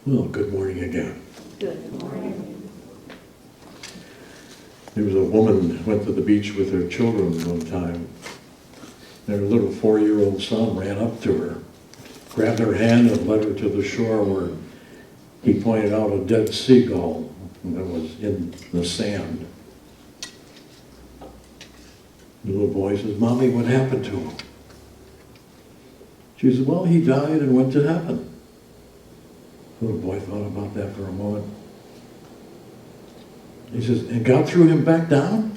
Well, good morning again. Good morning. There was a woman who went to the beach with her children one time. And her little 4-year-old son ran up to her, grabbed her hand and led her to the shore where he pointed out a dead seagull that was in the sand. The little boy says, "Mommy, what happened to him?" She said, "Well, he died and went to heaven." The little boy thought about that for a moment. He says, "And God threw him back down?"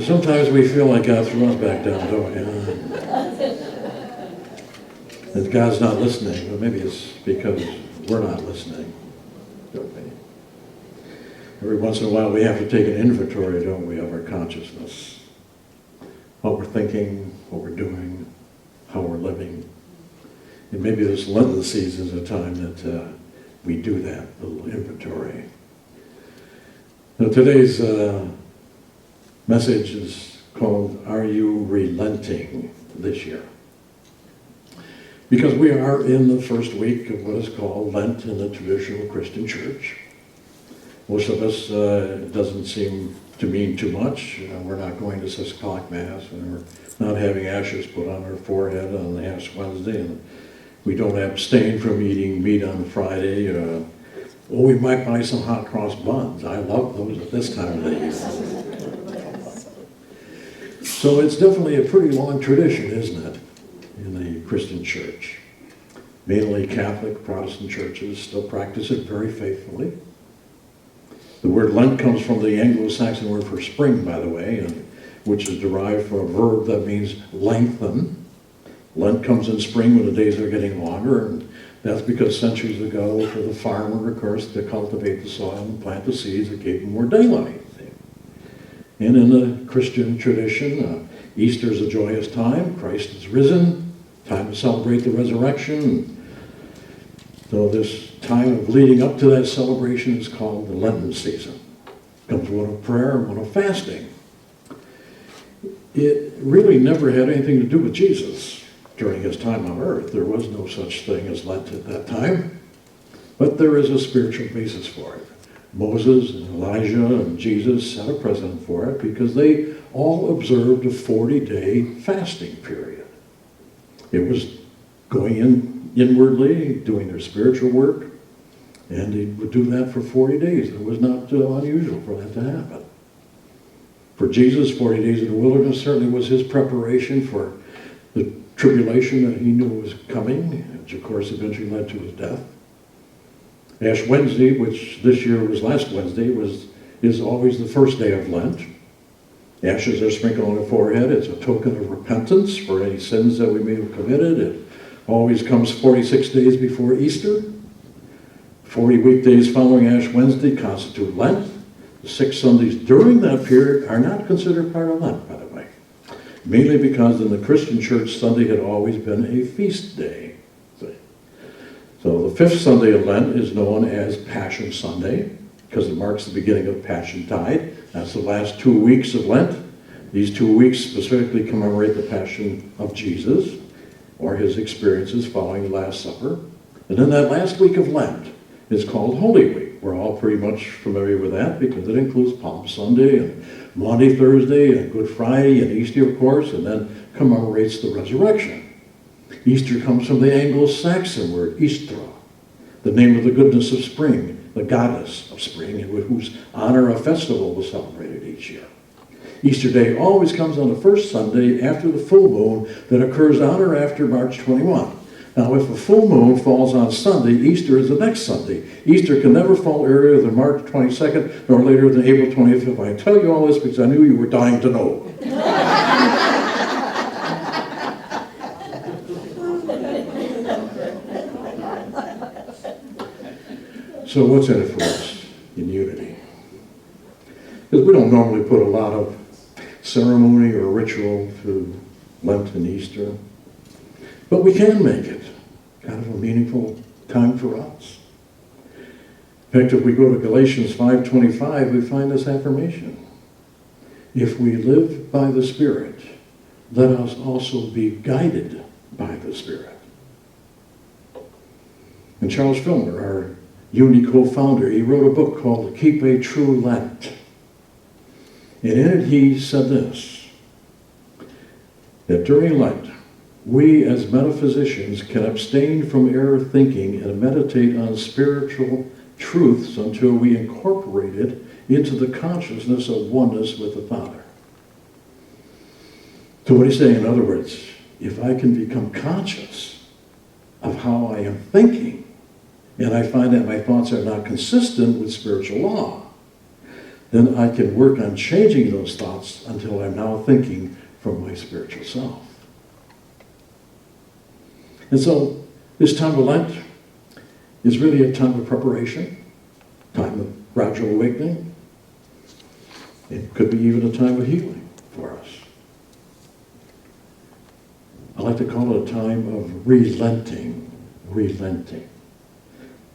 Sometimes we feel like God threw us back down, don't we? That God's not listening, but maybe it's because we're not listening, don't we? Every once in a while we have to take an inventory, don't we, of our consciousness. What we're thinking, what we're doing, how we're living. And maybe this Lenten season is a time that we do that little inventory. Now today's message is called, "Are You Relenting This Year?" Because we are in the first week of what is called Lent in the traditional Christian church. Most of us, it doesn't seem to mean too much. We're not going to 6 o'clock Mass, and we're not having ashes put on our forehead on Ash Wednesday, and we don't abstain from eating meat on Friday. We might buy some hot cross buns. I love those at this time of the year. So it's definitely a pretty long tradition, isn't it, in the Christian church? Mainly Catholic, Protestant churches still practice it very faithfully. The word Lent comes from the Anglo-Saxon word for spring, by the way, which is derived from a verb that means lengthen. Lent comes in spring when the days are getting longer, and that's because centuries ago, for the farmer, of course, to cultivate the soil and plant the seeds, it gave him more daylight. And in the Christian tradition, Easter is a joyous time. Christ is risen, time to celebrate the resurrection. So this time of leading up to that celebration is called the Lenten season. It comes one of prayer and one of fasting. It really never had anything to do with Jesus during his time on earth. There was no such thing as Lent at that time. But there is a spiritual basis for it. Moses and Elijah and Jesus set a precedent for it because they all observed a 40-day fasting period. It was going inwardly, doing their spiritual work, and they would do that for 40 days. It was not unusual for that to happen. For Jesus, 40 days in the wilderness certainly was his preparation for the tribulation that he knew was coming, which of course eventually led to his death. Ash Wednesday, which this year was last Wednesday, is always the first day of Lent. Ashes are sprinkled on the forehead. It's a token of repentance for any sins that we may have committed. It always comes 46 days before Easter. 40 weekdays following Ash Wednesday constitute Lent. The 6 Sundays during that period are not considered part of Lent, by the way. Mainly because in the Christian church, Sunday had always been a feast day. So the 5th Sunday of Lent is known as Passion Sunday because it marks the beginning of Passion Tide. That's the last 2 weeks of Lent. These 2 weeks specifically commemorate the Passion of Jesus or his experiences following the Last Supper. And then that last week of Lent is called Holy Week. We're all pretty much familiar with that because it includes Palm Sunday and Maundy Thursday and Good Friday and Easter, of course, and then commemorates the resurrection. Easter comes from the Anglo-Saxon word Istra, the name of the goodness of spring, the goddess of spring, in whose honor a festival was celebrated each year. Easter Day always comes on the first Sunday after the full moon that occurs on or after March 21. Now, if a full moon falls on Sunday, Easter is the next Sunday. Easter can never fall earlier than March 22nd nor later than April 25th. I tell you all this because I knew you were dying to know. So what's in it for us in unity? Because we don't normally put a lot of ceremony or ritual to Lent and Easter, but we can make it kind of a meaningful time for us. In fact, if we go to Galatians 5:25, we find this affirmation. if we live by the Spirit, let us also be guided by the Spirit. And Charles Filmer, our Uni co-founder, he wrote a book called Keep a True Lent. And in it he said this, that during Lent, we as metaphysicians can abstain from error thinking and meditate on spiritual truths until we incorporate it into the consciousness of oneness with the Father. So what he's saying, in other words, if I can become conscious of how I am thinking, and I find that my thoughts are not consistent with spiritual law, then I can work on changing those thoughts until I'm now thinking from my spiritual self. And so this time of Lent is really a time of preparation, time of gradual awakening. It could be even a time of healing for us. I like to call it a time of relenting. Relenting.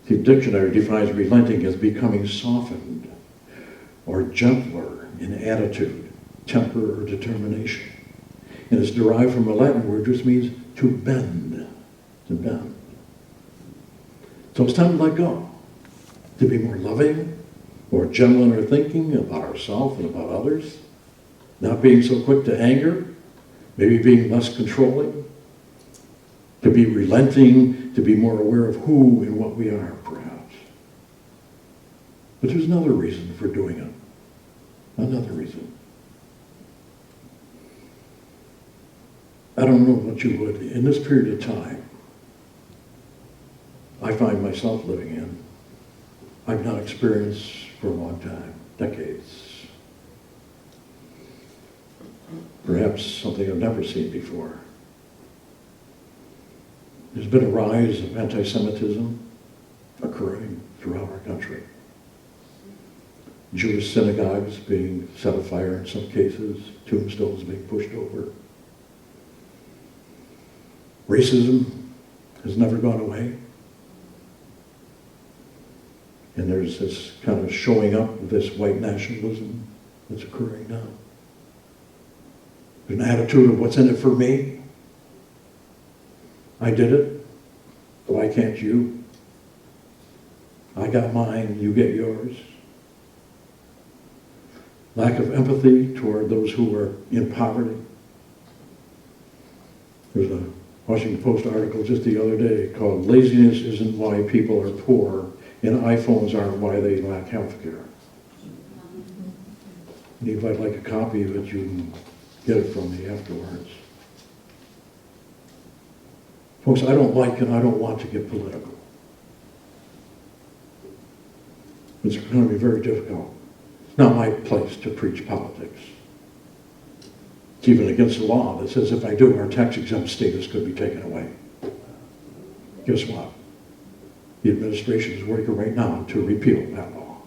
The dictionary defines relenting as becoming softened or gentler in attitude, temper, or determination. And it's derived from a Latin word which means to bend. To bend. So it's time to let go, to be more loving, more gentle in our thinking about ourselves and about others, not being so quick to anger, maybe being less controlling, to be relenting, to be more aware of who and what we are, perhaps. But there's another reason for doing it. Another reason. I don't know what you would, in this period of time, I find myself living in, I've not experienced for a long time, decades. Perhaps something I've never seen before. There's been a rise of anti-Semitism occurring throughout our country. Jewish synagogues being set afire in some cases, tombstones being pushed over. Racism has never gone away. And there's this kind of showing up of this white nationalism that's occurring now. There's an attitude of what's in it for me. I did it, why can't you? I got mine, you get yours. Lack of empathy toward those who are in poverty. There's a Washington Post article just the other day called "Laziness Isn't Why People Are Poor, and iPhones aren't why they lack health care." And if I'd like a copy of it, you can get it from me afterwards. Folks, I don't like and I don't want to get political. It's going to be very difficult. It's not my place to preach politics. It's even against the law that says if I do, our tax-exempt status could be taken away. Guess what? The administration is working right now to repeal that law.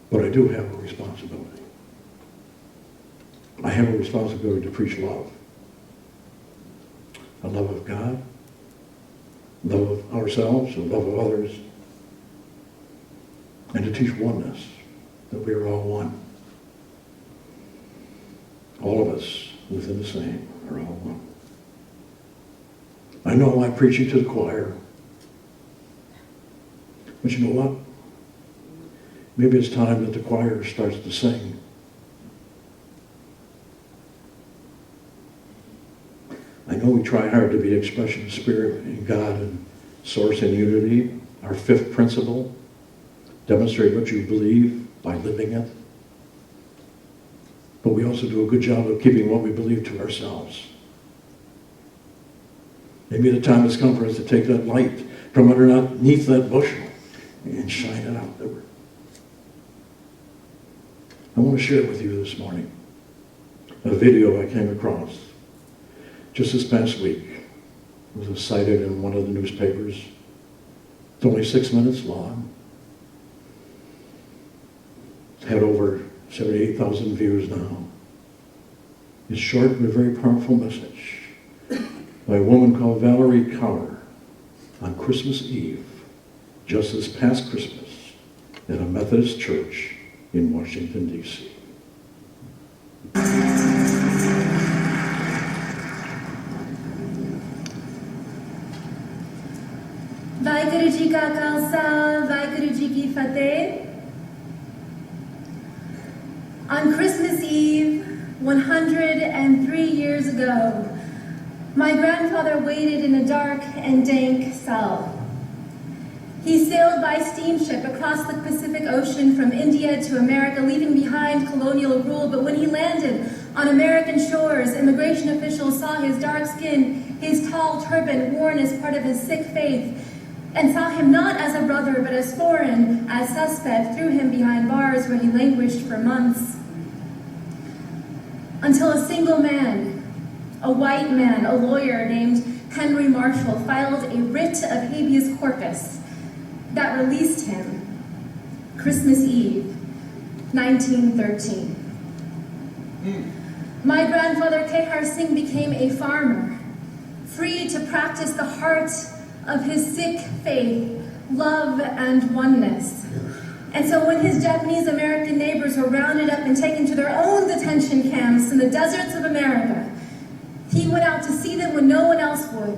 But I do have a responsibility. I have a responsibility to preach love. A love of God, love of ourselves, a love of others, and to teach oneness, that we are all one. All of us within the same are all one. I know I'm preaching to the choir, but you know what? Maybe it's time that the choir starts to sing. I know we try hard to be expression of spirit in God and source and unity. Our fifth principle, demonstrate what you believe by living it. But we also do a good job of keeping what we believe to ourselves. Maybe the time has come for us to take that light from underneath that bushel and shine it out there. I want to share with you this morning a video I came across just this past week. It was cited in one of the newspapers. It's only 6 minutes long. It's had over 78,000 views now. It's short but a very powerful message by a woman called Valerie Kaur. on Christmas Eve, just this past Christmas, in a Methodist church in Washington, D.C. Waheguru ji ਕਾ ਖਾਲਸਾ, ਵਾਹਿਗੁਰੂ ਜੀ ਕੀ ਫਤਿਹ. On Christmas Eve, 103 years ago, my grandfather waited in a dark and dank cell. He sailed by steamship across the Pacific Ocean from India to America, leaving behind colonial rule. But when he landed on American shores, immigration officials saw his dark skin, his tall turban worn as part of his Sikh faith, and saw him not as a brother, but as foreign, as suspect, threw him behind bars where he languished for months. Until a single man, a white man, a lawyer named Henry Marshall, filed a writ of habeas corpus that released him Christmas Eve, 1913. My grandfather, Kehar Singh, became a farmer, free to practice the heart of his Sikh faith, love and oneness. And so when his Japanese American neighbors were rounded up and taken to their own detention camps in the deserts of America, he went out to see them when no one else would.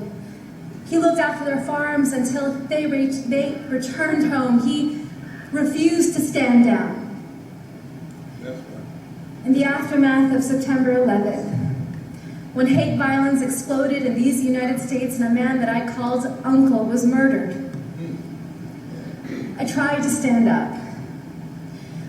He looked after their farms until they returned home. He refused to stand down. In the aftermath of September 11th, when hate violence exploded in these United States and a man that I called uncle was murdered, I tried to stand up.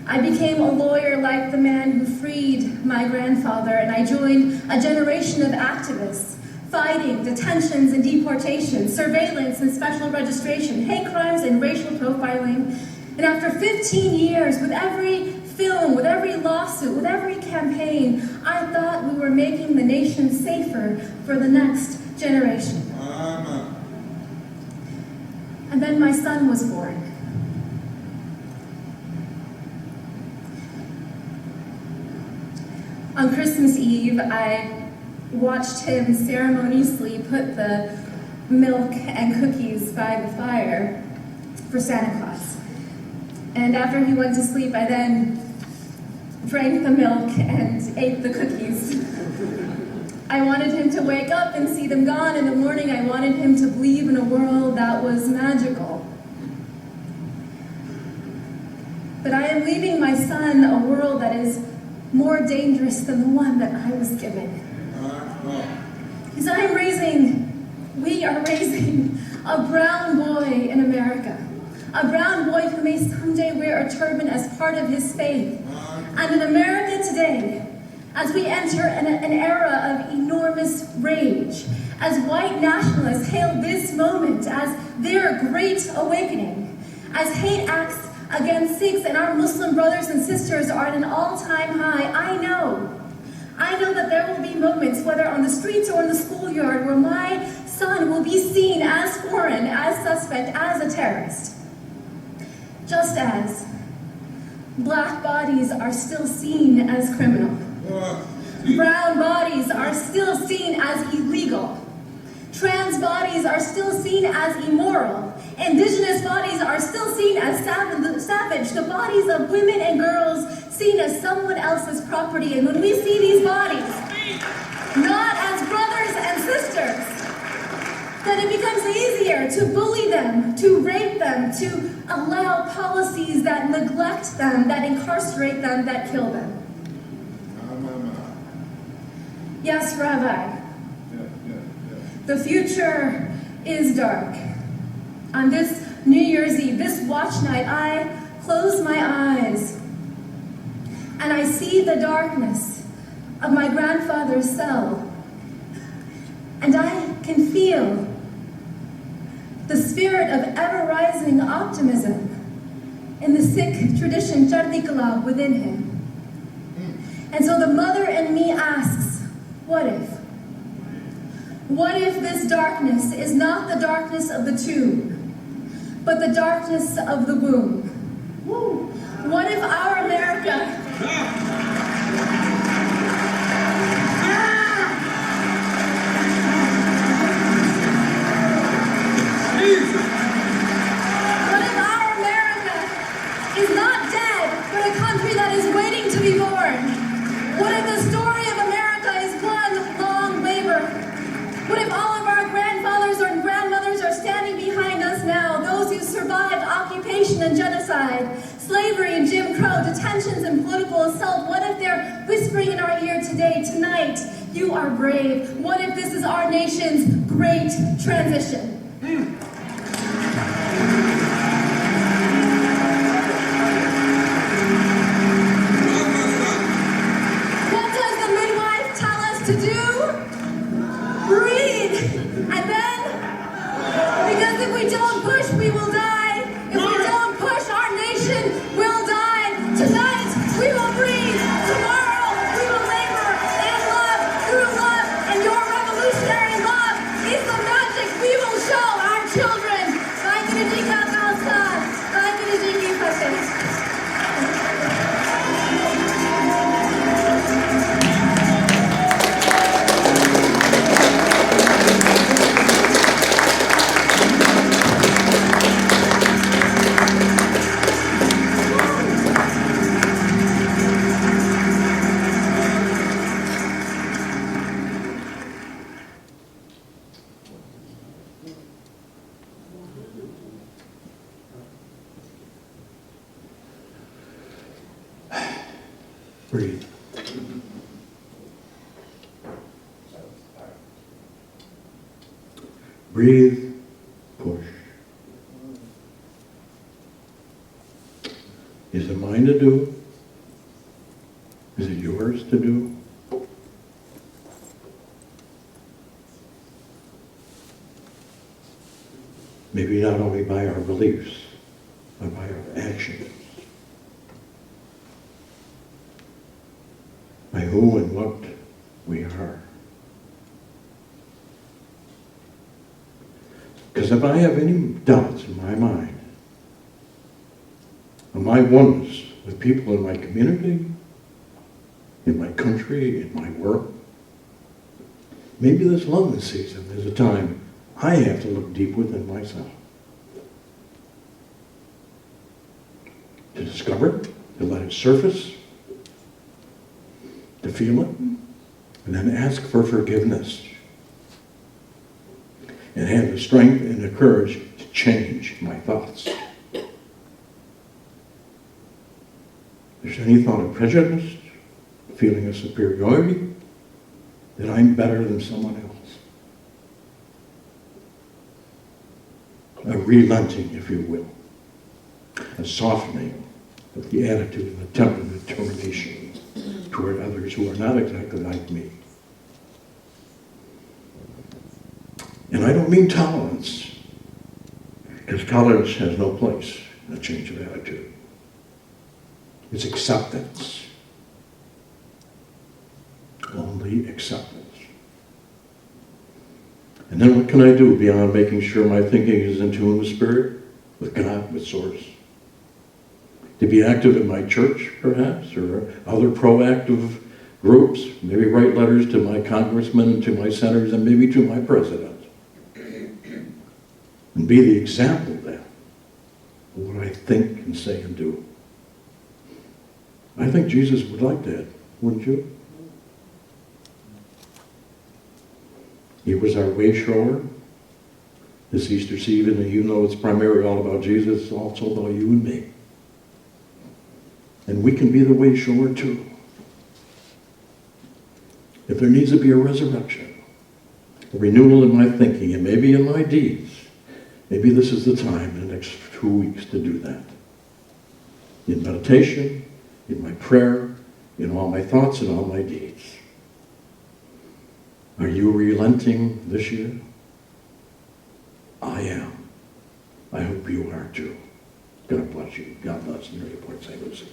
I became a lawyer like the man who freed my grandfather, and I joined a generation of activists fighting detentions and deportations, surveillance and special registration, hate crimes and racial profiling. And after 15 years, with every film, with every lawsuit, with every campaign, I thought we were making the nation safer for the next generation. And then my son was born. On Christmas Eve, I watched him ceremoniously put the milk and cookies by the fire for Santa Claus. And after he went to sleep, I then drank the milk and ate the cookies. I wanted him to wake up and see them gone in the morning. I wanted him to believe in a world that was magical. But I am leaving my son a world that is more dangerous than the one that I was given. Because we are raising a brown boy in America. A brown boy who may someday wear a turban as part of his faith. And in America today, as we enter an era of enormous rage, as white nationalists hail this moment as their great awakening, as hate acts against Sikhs and our Muslim brothers and sisters are at an all-time high, I know that there will be moments, whether on the streets or in the schoolyard, where my son will be seen as foreign, as suspect, as a terrorist. Just as black bodies are still seen as criminal. Brown bodies are still seen as illegal. Trans bodies are still seen as immoral. Indigenous bodies are still seen as savage. The bodies of women and girls seen as someone else's property. And when we see these bodies not as brothers and sisters, then it becomes easier to bully them, to rape them, to allow policies that neglect them, that incarcerate them, that kill them. Yes, Rabbi. The future is dark. On this New Year's Eve, this watch night, I close my eyes and I see the darkness of my grandfather's cell. And I can feel the spirit of ever-rising optimism in the Sikh tradition, Chardi Kala, within him. And so the mother in me asks, what if? What if this darkness is not the darkness of the tomb, but the darkness of the womb? What if our America... Jesus! genocide, slavery and Jim Crow, detentions and political assault? What if they're whispering in our ear today, tonight, you are brave? What if this is our nation's great transition? What does the midwife tell us to do? Breathe. And then, because if we don't push, we will die. If we don't push, our nation will die. Tonight, we will breathe. Tomorrow, we will labor and love through love. And your revolutionary love is the magic we will show our children. Breathe. Breathe, push. Is it mine to do? Is it yours to do? Maybe not only by our beliefs, but by our actions. By who and what we are. Because if I have any doubts in my mind of my oneness with people in my community, in my country, in my work, maybe this Lenten season is a time I have to look deep within myself. To discover it, to let it surface, to feel it, and then ask for forgiveness. And have the strength and the courage to change my thoughts. If there's any thought of prejudice, feeling of superiority, that I'm better than someone else. A relenting, if you will. A softening of the attitude and the temper and determination toward others who are not exactly like me. And I don't mean tolerance, because tolerance has no place in a change of attitude. It's acceptance. Only acceptance. And then what can I do beyond making sure my thinking is in tune with Spirit, with God, with Source? To be active in my church, perhaps, or other proactive groups, maybe write letters to my congressmen, to my senators, and maybe to my president. And be the example then of what I think and say and do. I think Jesus would like that, wouldn't you? He was our way shower this Easter season, and you know it's primarily all about Jesus, it's also about you and me. And we can be the way shower too. If there needs to be a resurrection, a renewal in my thinking, and maybe in my deeds, maybe this is the time in the next 2 weeks to do that. In meditation, in my prayer, in all my thoughts and all my deeds. Are you relenting this year? I am. I hope you are too. God bless you. God bless you, Port St Lucie.